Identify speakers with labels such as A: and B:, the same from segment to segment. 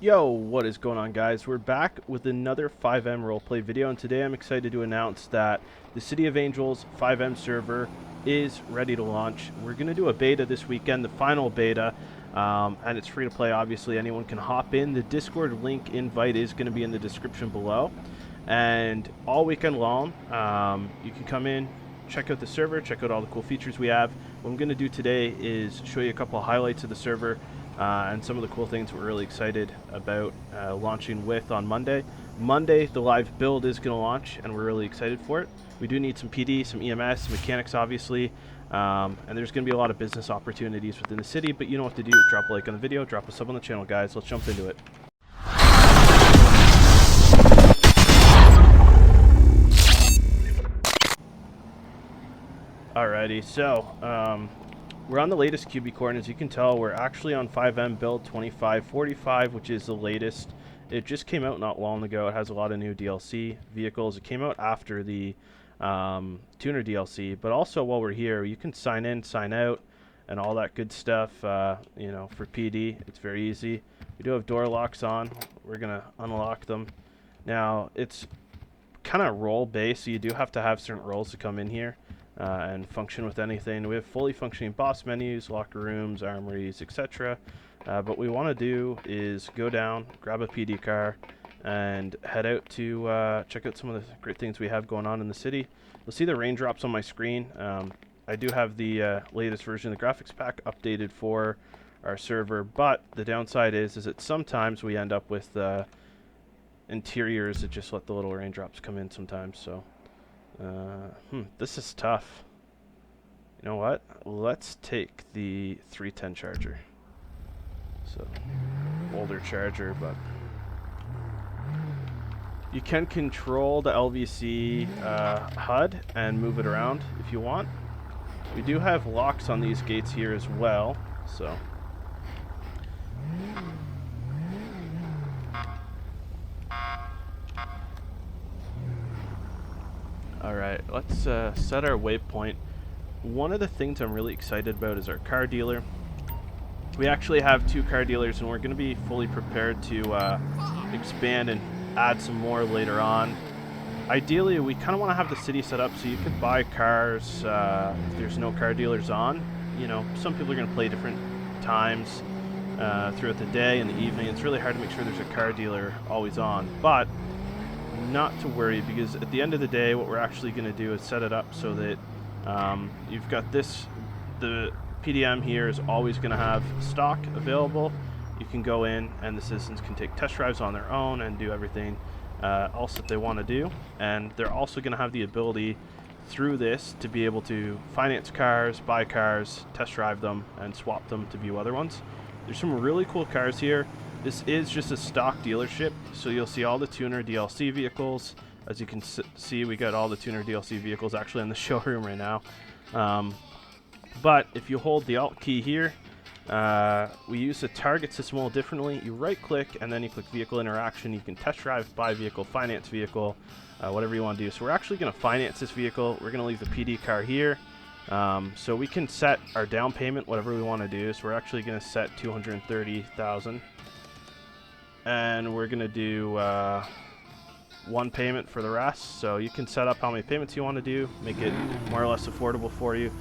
A: Yo, what is going on, guys? We're back with another FiveM Roleplay video, and today I'm excited to announce that the City of Angels FiveM server is ready to launch. We're going to do a beta this weekend, the final beta, and it's free to play, obviously. Anyone can hop in. The Discord link invite is going to be in the description below, and all weekend long, you can come in, check out the server, check out all the cool features we have. What I'm going to do today is show you a couple of highlights of the server, and some of the cool things we're really excited about launching with on Monday. Monday, the live build is going to launch, and we're really excited for it. We do need some PD, some EMS, some mechanics, obviously, and there's going to be a lot of business opportunities within the city, but you know what to do. Drop a like on the video, drop a sub on the channel, guys. Let's jump into it. Alrighty, so we're on the latest QB core, and as you can tell, we're actually on FiveM build 2545, which is the latest. It just came out not long ago. It has a lot of new DLC vehicles. It came out after the tuner DLC, but also while we're here, you can sign in, sign out, and all that good stuff. You know, for PD, it's very easy. We do have door locks on. We're gonna unlock them. Now, it's kind of role based, so you do have to have certain roles to come in here and function with anything. We have fully functioning boss menus, locker rooms, armories, etc. But what we want to do is go down, grab a PD car, and head out to check out some of the great things we have going on in the city. You'll see the raindrops on my screen. I do have the latest version of the graphics pack updated for our server, but the downside is that sometimes we end up with interiors that just let the little raindrops come in sometimes. So this is tough. You know what? Let's take the 310 charger. So, older charger, but you can control the LVC HUD and move it around if you want. We do have locks on these gates here as well, so. Alright, let's set our waypoint. One of the things I'm really excited about is our car dealer. We actually have 2 car dealers, and we're going to be fully prepared to expand and add some more later on. Ideally, we kind of want to have the city set up so you could buy cars if there's no car dealers on. You know, some people are going to play different times throughout the day and the evening. It's really hard to make sure there's a car dealer always on, but not to worry, because at the end of the day, what we're actually going to do is set it up so that you've got this, the PDM here is always going to have stock available. You can go in, and the citizens can take test drives on their own and do everything else that they want to do. And they're also going to have the ability through this to be able to finance cars, buy cars, test drive them, and swap them to view other ones. There's some really cool cars here. This is just a stock dealership, so you'll see all the tuner DLC vehicles. As you can see, we got all the tuner DLC vehicles actually in the showroom right now. But if you hold the Alt key here, we use the target system a little differently. You right click and then you click vehicle interaction. You can test drive, buy vehicle, finance vehicle, whatever you want to do. So we're actually going to finance this vehicle. We're going to leave the PD car here. So we can set our down payment, whatever we want to do. So we're actually going to set $230,000. And we're going to do 1 payment for the rest. So you can set up how many payments you want to do, make it more or less affordable for you.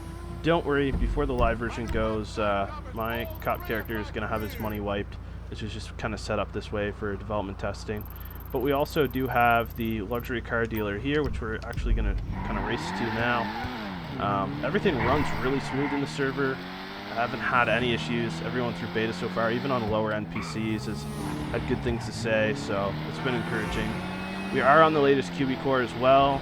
A: Don't worry, before the live version goes, my cop character is going to have his money wiped. This is just kind of set up this way for development testing. But we also do have the luxury car dealer here, which we're actually going to kind of race to now. Everything runs really smooth in the server. I haven't had any issues. Everyone through beta so far, even on lower NPCs, has had good things to say, so it's been encouraging. We are on the latest QB core as well.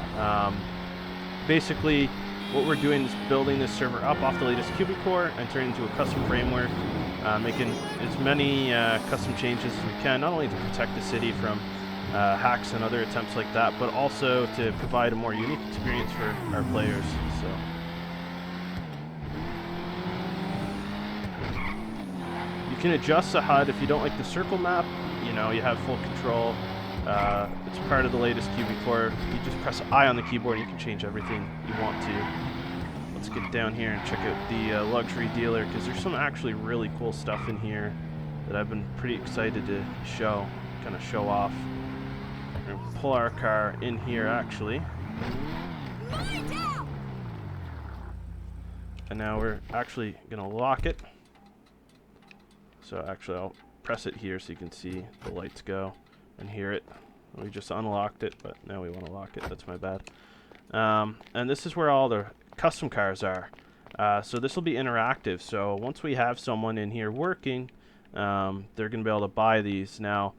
A: Basically, what we're doing is building this server up off the latest QB core and turning it into a custom framework, making as many custom changes as we can, not only to protect the city from hacks and other attempts like that, but also to provide a more unique experience for our players. So. You can adjust the HUD if you don't like the circle map. You know, you have full control. It's part of the latest QB core. You just press I on the keyboard and you can change everything you want to. Let's get down here and check out the luxury dealer, because there's some actually really cool stuff in here. that I've been pretty excited to kind of show off. We're going to pull our car in here actually. And now we're actually going to lock it. So actually I'll press it here so you can see the lights go and hear it. We just unlocked it, but now we want to lock it. That's my bad. And this is where all the custom cars are. So this will be interactive. So once we have someone in here working, they're going to be able to buy these. Now,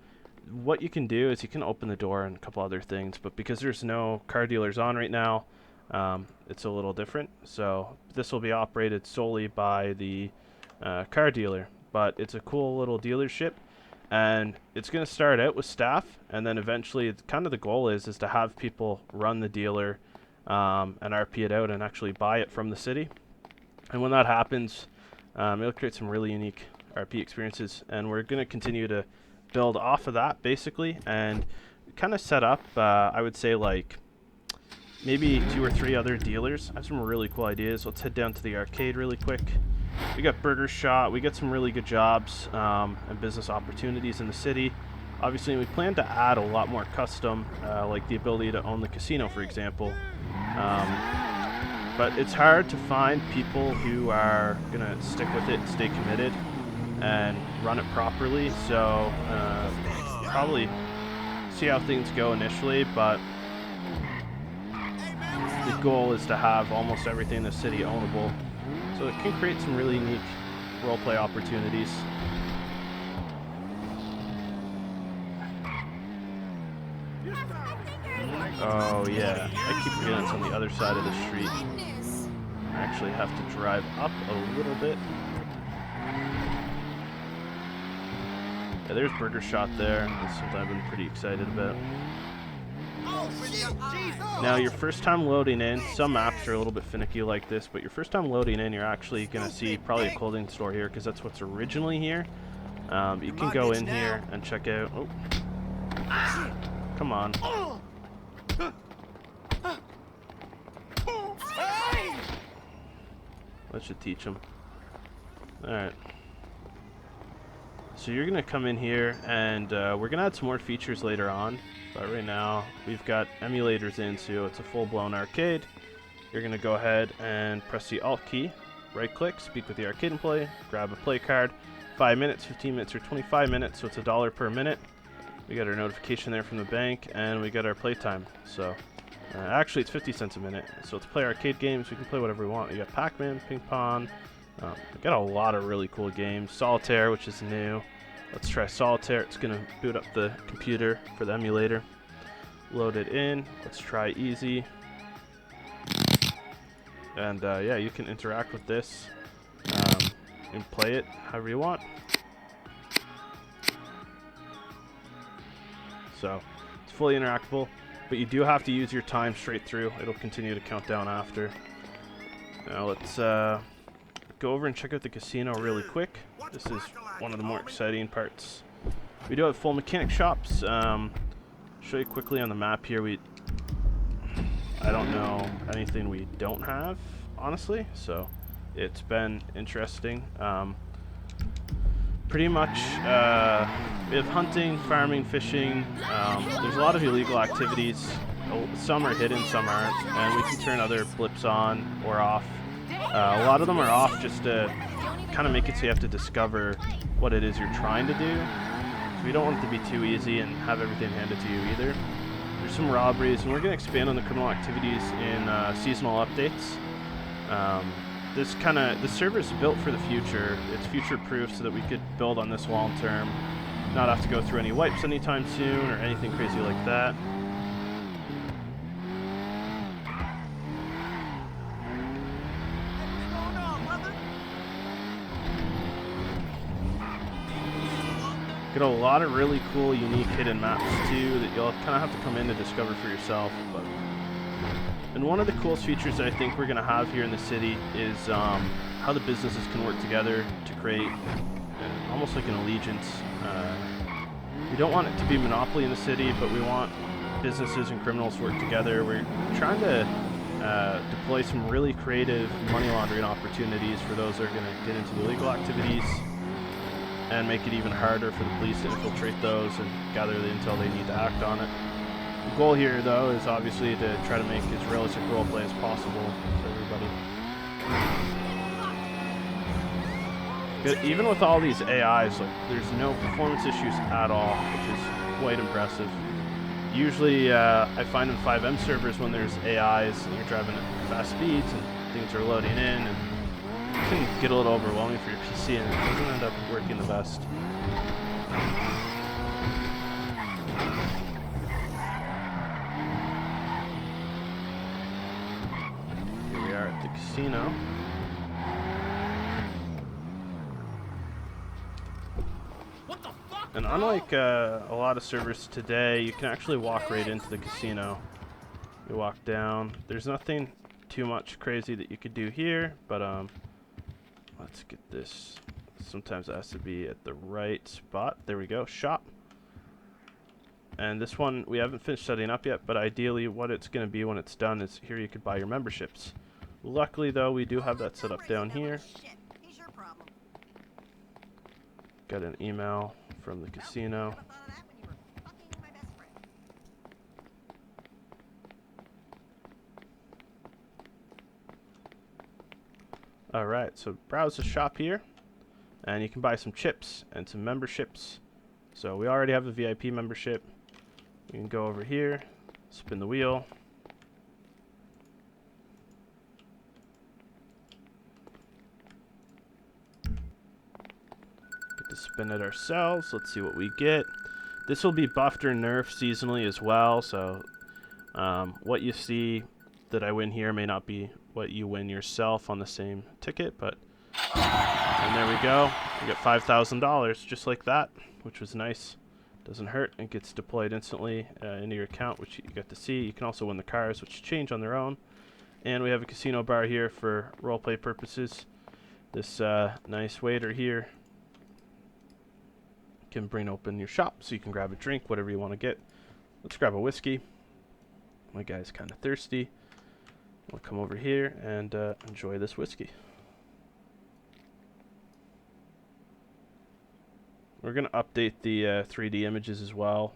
A: what you can do is you can open the door and a couple other things, but because there's no car dealers on right now, it's a little different. So this will be operated solely by the car dealer, but it's a cool little dealership, and it's going to start out with staff, and then eventually kind of the goal is to have people run the dealer and RP it out and actually buy it from the city. And when that happens, it'll create some really unique RP experiences, and we're going to continue to build off of that basically, and kind of set up I would say like maybe 2 or 3 other dealers. I have some really cool ideas. Let's head down to the arcade really quick. We got Burger Shot. We got some really good jobs and business opportunities in the city. Obviously, we plan to add a lot more custom, like the ability to own the casino, for example. But it's hard to find people who are going to stick with it, stay committed, and run it properly. So probably see how things go initially, but the goal is to have almost everything in the city ownable. So it can create some really unique roleplay opportunities. Oh yeah, I keep forgetting it's on the other side of the street. I actually have to drive up a little bit. Yeah, there's Burger Shot there. That's something I've been pretty excited about. Now, your first time loading in, some maps are a little bit finicky like this, but your first time loading in, you're actually going to see probably a clothing store here, because that's what's originally here. You can go in here and check out... Oh. Come on. That should teach them. Alright. So you're going to come in here, and we're going to add some more features later on. But right now, we've got emulators in, so it's a full-blown arcade. You're going to go ahead and press the Alt key, right-click, speak with the arcade employee, grab a play card, 5 minutes, 15 minutes, or 25 minutes, so it's $1 per minute. We got our notification there from the bank, and we got our playtime. So, actually, it's 50 cents a minute. So let's play arcade games. We can play whatever we want. We got Pac-Man, Ping Pong. We got a lot of really cool games. Solitaire, which is new. Let's try Solitaire. It's going to boot up the computer for the emulator. Load it in. Let's try Easy. And yeah, you can interact with this and play it however you want. So, it's fully interactable, but you do have to use your time straight through. It'll continue to count down after. Now let's go over and check out the casino really quick. This is one of the more exciting parts. We do have full mechanic shops. Show you quickly on the map here. I don't know anything we don't have, honestly, so it's been interesting. Pretty much we have hunting, farming, fishing. There's a lot of illegal activities. Some are hidden, some aren't, and we can turn other blips on or off. A lot of them are off just to kind of make it so you have to discover what it is you're trying to do. So we don't want it to be too easy and have everything handed to you either. There's some robberies, and we're going to expand on the criminal activities in seasonal updates. The server is built for the future. It's future-proof so that we could build on this long-term, not have to go through any wipes anytime soon or anything crazy like that. Got a lot of really cool, unique hidden maps too that you'll kind of have to come in to discover for yourself. And one of the coolest features that I think we're going to have here in the city is how the businesses can work together to create almost like an allegiance. We don't want it to be monopoly in the city, but we want businesses and criminals to work together. We're trying to deploy some really creative money laundering opportunities for those that are going to get into illegal activities. and make it even harder for the police to infiltrate those and gather the intel they need to act on it. The goal here, though, is obviously to try to make as realistic roleplay as possible for everybody. But even with all these AIs, like, there's no performance issues at all, which is quite impressive. Usually, I find in FiveM servers when there's AIs and you're driving at fast speeds and things are loading in, and it can get a little overwhelming for your PC, and it doesn't end up working the best. Here we are at the casino. And unlike a lot of servers today, you can actually walk right into the casino. You walk down. There's nothing too much crazy that you could do here, but let's get this. Sometimes it has to be at the right spot. There we go. Shop. And this one we haven't finished setting up yet, but ideally what it's going to be when it's done is here you could buy your memberships. Luckily, though, we do have that set up down here. Got an email from the casino. Alright, so browse the shop here, and you can buy some chips and some memberships. So we already have a VIP membership. You can go over here, spin the wheel. Get to spin it ourselves. Let's see what we get. This will be buffed or nerfed seasonally as well, so what you see that I win here may not be what you win yourself on the same ticket, but and there we go. We get $5,000 just like that, which was nice. Doesn't hurt. It gets deployed instantly into your account, which you get to see. You can also win the cars, which change on their own. And we have a casino bar here for roleplay purposes. This nice waiter here can bring open your shop so you can grab a drink, whatever you want to get. Let's grab a whiskey. My guy's kind of thirsty. We'll come over here and enjoy this whiskey. We're going to update the 3D images as well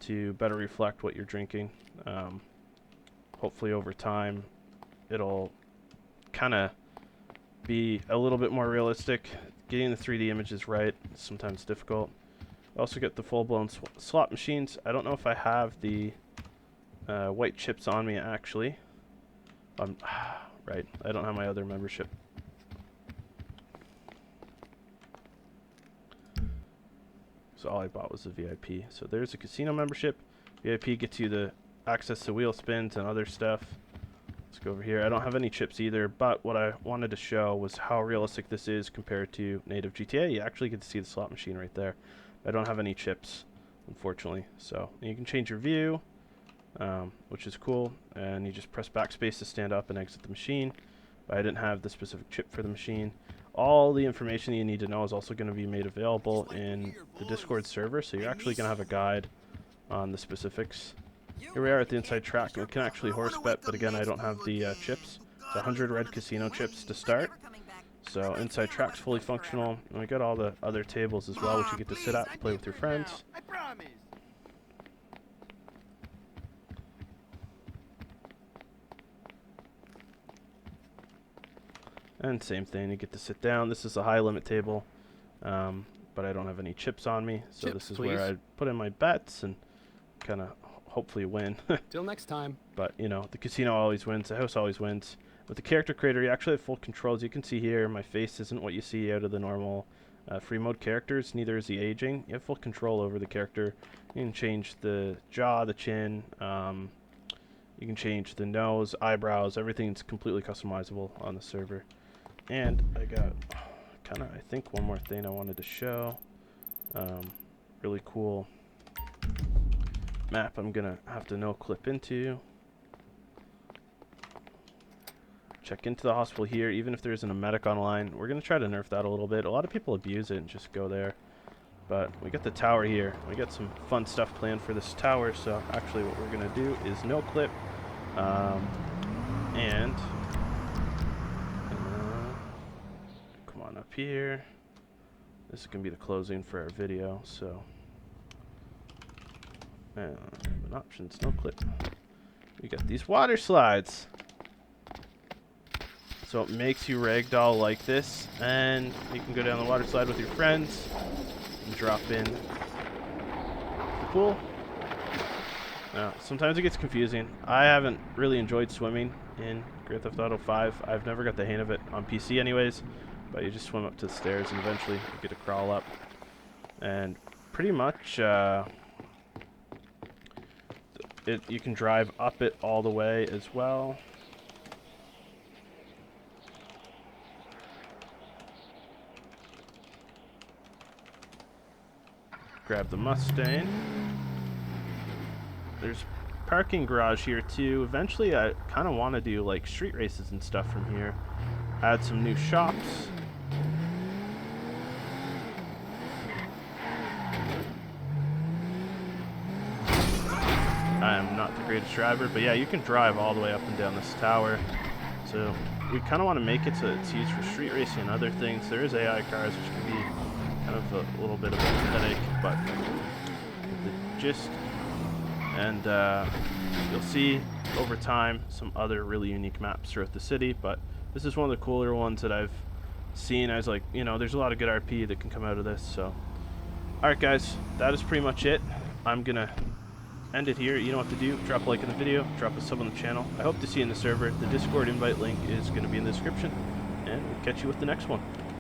A: to better reflect what you're drinking. Hopefully over time it'll kind of be a little bit more realistic. Getting the 3D images right is sometimes difficult. I also get the full-blown slot machines. I don't know if I have the white chips on me actually. Right, I don't have my other membership. So all I bought was the VIP. So there's a casino membership. VIP gets you the access to wheel spins and other stuff. Let's go over here. I don't have any chips either, but what I wanted to show was how realistic this is compared to native GTA. You actually get to see the slot machine right there. I don't have any chips, unfortunately. So you can change your view, which is cool, and you just press backspace to stand up and exit the machine. But I didn't have the specific chip for the machine. All the information you need to know is also going to be made available in the Discord server, so you're actually going to have a guide on the specifics. Here we are at the inside track. We can actually horse bet, but again, I don't have the chips. It's 100 red casino chips to start. So inside track's fully functional, and we got all the other tables as well, which you get to sit at and play with your friends. And same thing, you get to sit down. This is a high limit table, but I don't have any chips on me, so chips, this is please. Where I put in my bets and kind of hopefully win.
B: Till next time.
A: But you know, the casino always wins, the house always wins. With the character creator, you actually have full control. As you can see here, my face isn't what you see out of the normal free mode characters, neither is the aging. You have full control over the character. You can change the jaw, the chin, you can change the nose, eyebrows, everything's completely customizable on the server. And I got kind of, I think, one more thing I wanted to show. Really cool map I'm gonna have to no clip into. Check into the hospital here, even if there isn't a medic online. We're gonna try to nerf that a little bit. A lot of people abuse it and just go there. But we got the tower here. We got some fun stuff planned for this tower, so actually what we're gonna do is no clip. And come on up here. This is going to be the closing for our video, so... options, no clip. We got these water slides. So it makes you ragdoll like this, and you can go down the water slide with your friends and drop in the pool. Now, sometimes it gets confusing. I haven't really enjoyed swimming in Grand Theft Auto 5. I've never got the hang of it on PC anyways, but you just swim up to the stairs and eventually you get to crawl up. And pretty much you can drive up it all the way as well. Grab the Mustang. There's parking garage here too. Eventually I kind of want to do like street races and stuff from here. Add some new shops. I am not the greatest driver, but yeah, you can drive all the way up and down this tower. So we kind of want to make it so it's used for street racing and other things. There is AI cars, which can be kind of a little bit of a headache, but the gist. And you'll see over time some other really unique maps throughout the city, but this is one of the cooler ones that I've seen. I was like, you know, there's a lot of good RP that can come out of this. So alright guys, that is pretty much it. I'm gonna end it here. You know what to do. Drop a like in the video, drop a sub on the channel. I hope to see you in the server. The Discord invite link is going to be in the description, and we'll catch you with the next one.